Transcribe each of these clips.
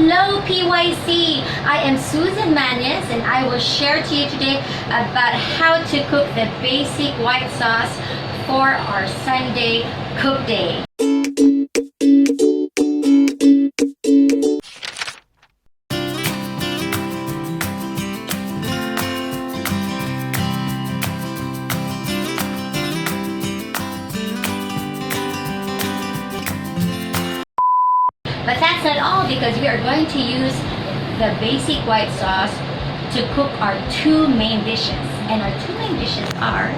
Hello PYC! I am Suzanne Mañez and I will share to you today about how to cook the basic white sauce for our Sunday cook day. But that's not all, because we are going to use the basic white sauce to cook our two main dishes. And our two main dishes are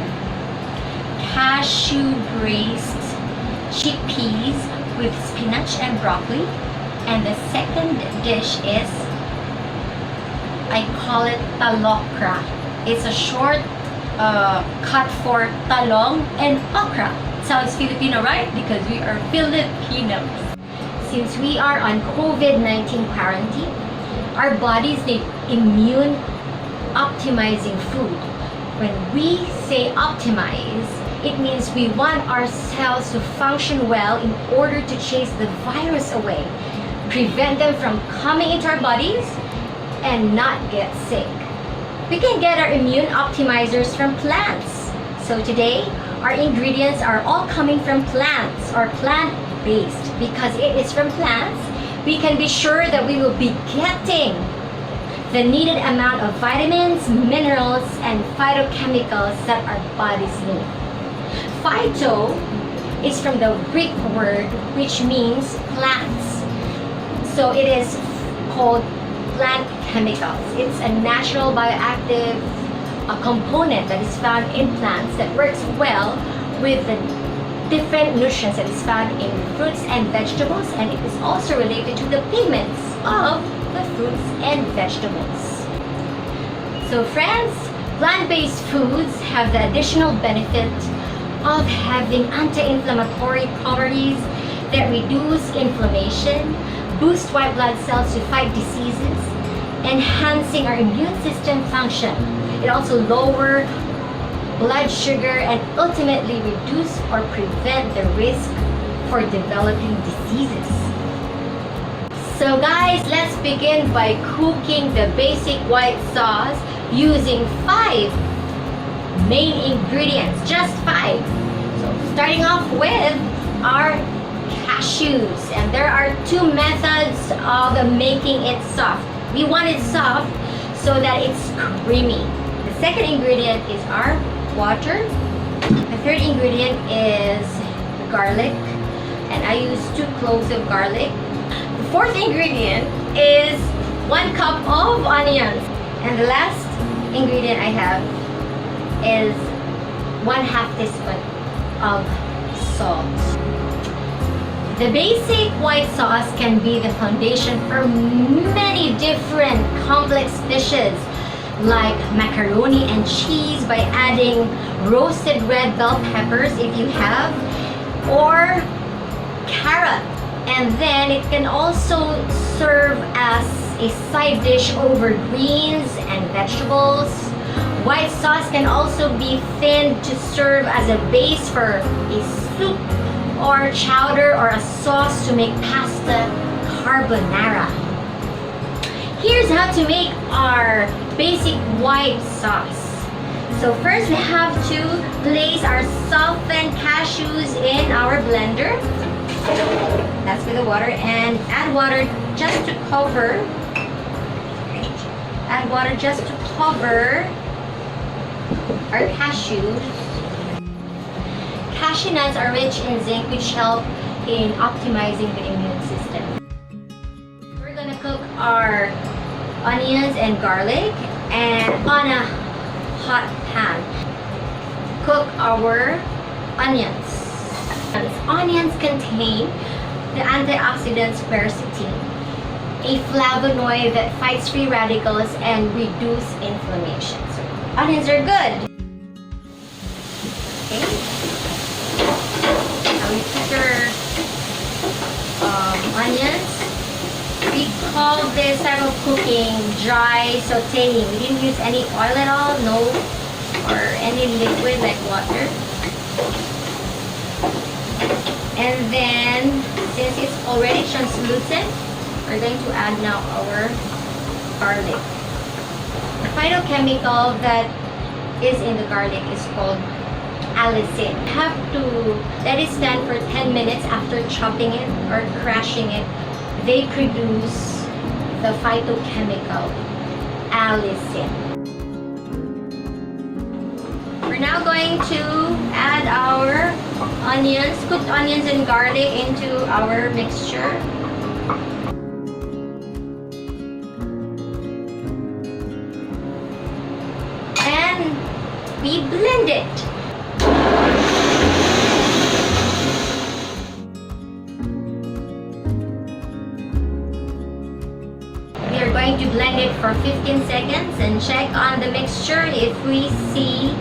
cashew braised chickpeas with spinach and broccoli. And the second dish is, I call it talokra. It's a short cut for talong and okra. Sounds Filipino, right? Because we are Filipinos. Since we are on COVID-19 quarantine, our bodies need immune optimizing food. When we say optimize, it means we want our cells to function well in order to chase the virus away, prevent them from coming into our bodies, and not get sick. We can get our immune optimizers from plants. So today, our ingredients are all coming from plants or plant-based. Because it is from plants, we can be sure that we will be getting the needed amount of vitamins, minerals, and phytochemicals that our bodies need. Phyto is from the Greek word which means plants. So it is called plant chemicals. It's a natural bioactive component that is found in plants that works well with the different nutrients that is found in fruits and vegetables, and it is also related to the pigments of the fruits and vegetables. So friends, plant-based foods have the additional benefit of having anti-inflammatory properties that reduce inflammation, boost white blood cells to fight diseases, enhancing our immune system function. It also lowers blood sugar and ultimately reduce or prevent the risk for developing diseases. So guys, let's begin by cooking the basic white sauce using 5 main ingredients, just 5. So starting off with our cashews, and there are 2 methods of making it soft. We want it soft so that it's creamy. The second ingredient is our water. The third ingredient is garlic, and I use 2 cloves of garlic. The fourth ingredient is 1 cup of onions, and the last ingredient I have is 1/2 teaspoon of salt. The basic white sauce can be the foundation for many different complex dishes, like macaroni and cheese by adding roasted red bell peppers if you have, or carrot. And then it can also serve as a side dish over greens and vegetables. White sauce can also be thinned to serve as a base for a soup or chowder, or a sauce to make pasta carbonara. Here's how to make our basic white sauce. So first we have to place our softened cashews in our blender. That's with the water, and add water just to cover. Add water just to cover our cashews. Cashew nuts are rich in zinc, which help in optimizing the immune system. We're gonna cook our onions and garlic, and on a hot pan, cook our onions. Onions contain the antioxidants quercetin, a flavonoid that fights free radicals and reduce inflammation. So onions are good. Okay. Now we put our onions. We call this type of cooking dry sauteing. We didn't use any oil at all, no, or any liquid like water. And then, since it's already translucent, we're going to add now our garlic. The phytochemical that is in the garlic is called allicin. You have to let it stand for 10 minutes after chopping it or crushing it. They produce the phytochemical allicin. We're now going to add our onions, cooked onions and garlic into our mixture. And we blend it. We are going to blend it for 15 seconds and check on the mixture. If we see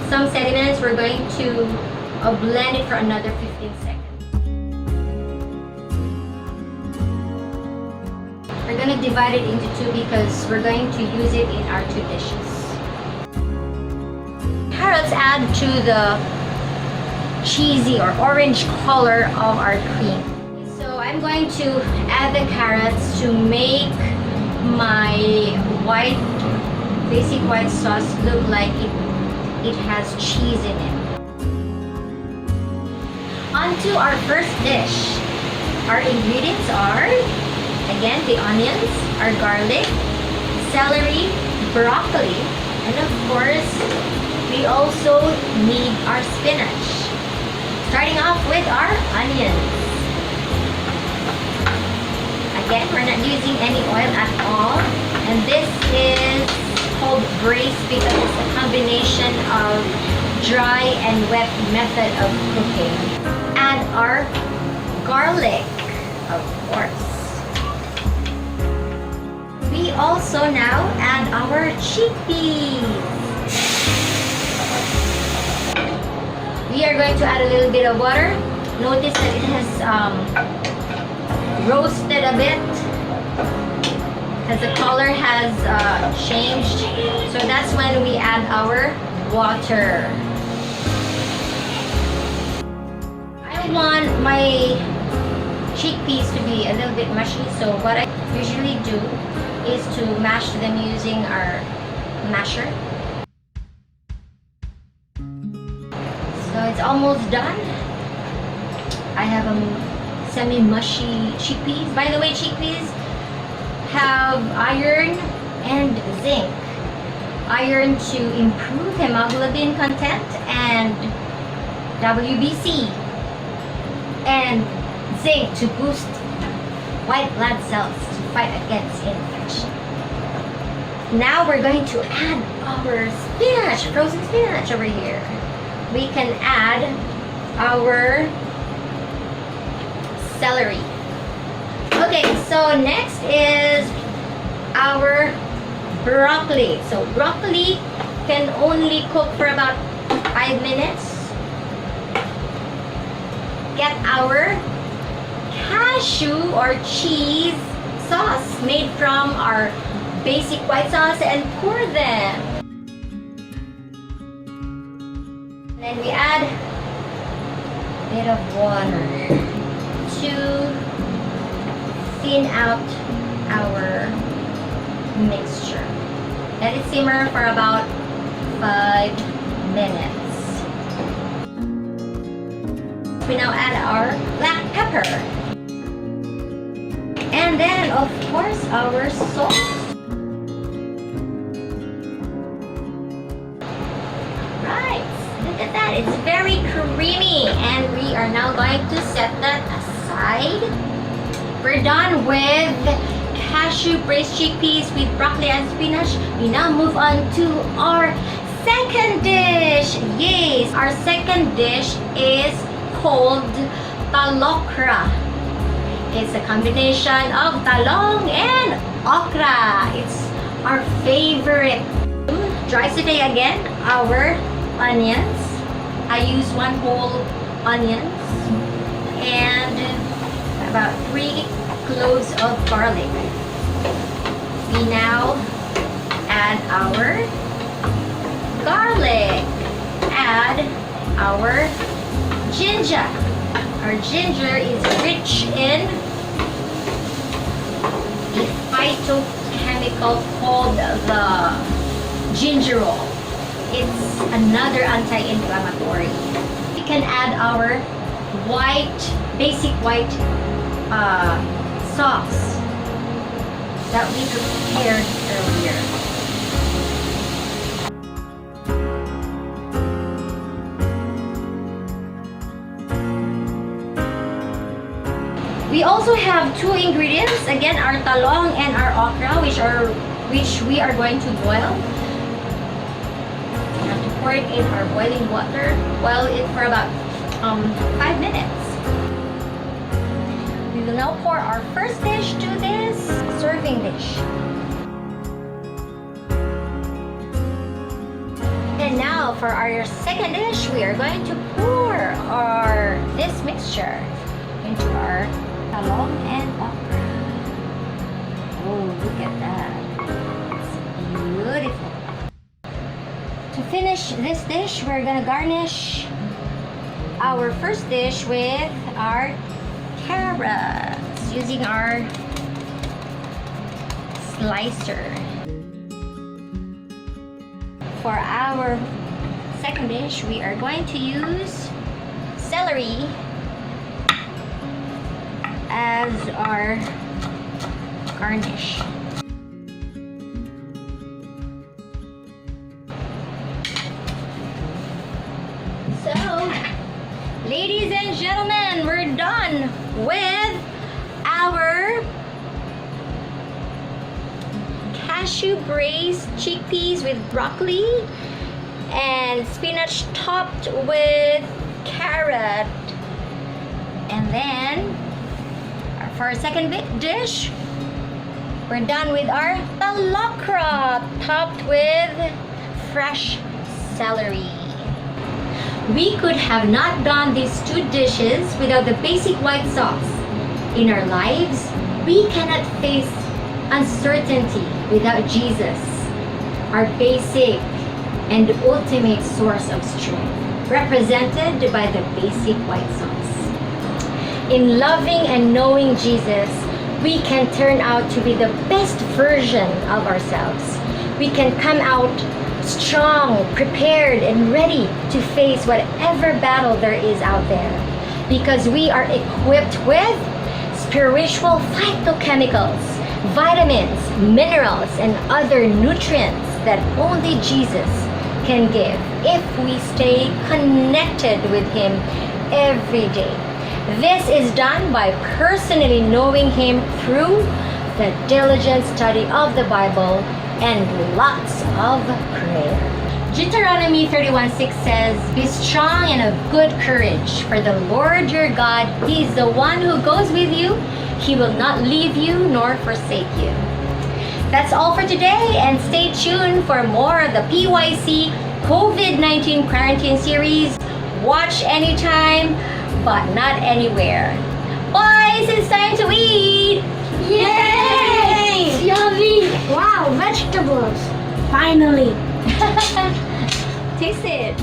some sediments, we're going to blend it for another 15 seconds. We're going to divide it into two because we're going to use it in our two dishes. Carrots add to the cheesy or orange color of our cream. So I'm going to add the carrots to make my basic white sauce look like it has cheese in it. On to our first dish. Our ingredients are, again, the onions, our garlic, celery, broccoli, and of course, we also need our spinach. Starting off with our onions. Again, we're not using any oil at all. And this is called braised because it's a combination of dry and wet method of cooking. Add our garlic, of course. We also now add our chickpeas. We are going to add a little bit of water. Notice that it has roasted a bit because the color has changed. So that's when we add our water. I want my chickpeas to be a little bit mushy, so what I usually do is to mash them using our masher. So it's almost done. I have a semi-mushy chickpeas. By the way, chickpeas have iron and zinc. Iron to improve hemoglobin content and WBC. And zinc to boost white blood cells to fight against infection. Now we're going to add our spinach, frozen spinach over here. We can add our celery. Okay, so next is our broccoli. So broccoli can only cook for about 5 minutes. Get our cashew or cheese sauce made from our basic white sauce and pour them. Then we add a bit of water to thin out our mixture. Let it simmer for about 5 minutes. We now add our black pepper. And then, of course, our salt. Right, look at that. It's very creamy. And we are now going to set that aside. We're done with cashew braised chickpeas with broccoli and spinach. We now move on to our second dish. Yes, our second dish is called talokra. It's a combination of talong and okra. It's our favorite. Dry saute again our onions. I use 1 whole onions and about 3 cloves of garlic. We now add our garlic. Add our ginger. Our ginger is rich in phytochemical called the gingerol. It's another anti-inflammatory. We can add our basic white sauce that we prepared earlier. We also have two ingredients, again our talong and our okra, which we are going to boil. We have to pour it in our boiling water, boil it for about 5 minutes. We will now pour our first dish to this serving dish. And now for our second dish, we are going to pour this mixture into our talong and okra. Oh, look at that. It's beautiful. To finish this dish, we're gonna garnish our first dish with our carrots using our slicer. For our second dish, we are going to use celery as our garnish. So, ladies and gentlemen, we're done with our cashew braised chickpeas with broccoli and spinach topped with carrot. And then for our second dish, we're done with our talokra topped with fresh celery. We could have not done these two dishes without the basic white sauce. In our lives, we cannot face uncertainty without Jesus, our basic and ultimate source of strength, represented by the basic white sauce. In loving and knowing Jesus, we can turn out to be the best version of ourselves. We can come out strong, prepared, and ready to face whatever battle there is out there, because we are equipped with spiritual phytochemicals, vitamins, minerals, and other nutrients that only Jesus can give if we stay connected with Him every day. This is done by personally knowing Him through the diligent study of the Bible and lots of prayer. Deuteronomy 31:6 says, "Be strong and of good courage, for the Lord your God, He is the one who goes with you. He will not leave you nor forsake you." That's all for today, and stay tuned for more of the PYC COVID-19 quarantine series. Watch anytime, but not anywhere. Boys, it's time to eat! Yay! Yummy! Wow, vegetables! Finally! Taste it!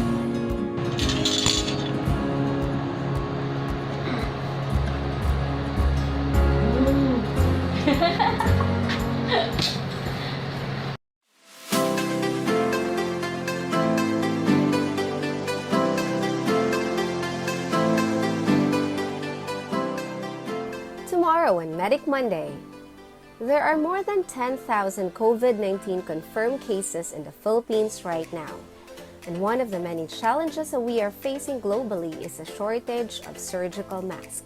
Tomorrow on Medic Monday, there are more than 10,000 COVID-19 confirmed cases in the Philippines right now. And one of the many challenges that we are facing globally is a shortage of surgical masks.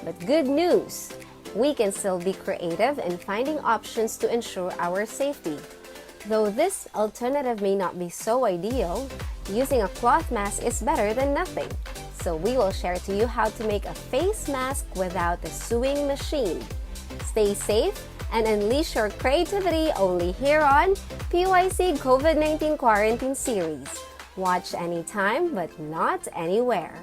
But good news, we can still be creative in finding options to ensure our safety. Though this alternative may not be so ideal, using a cloth mask is better than nothing. So we will share to you how to make a face mask without the sewing machine. Stay safe and unleash your creativity only here on PYC COVID-19 Quarantine Series. Watch anytime but not anywhere.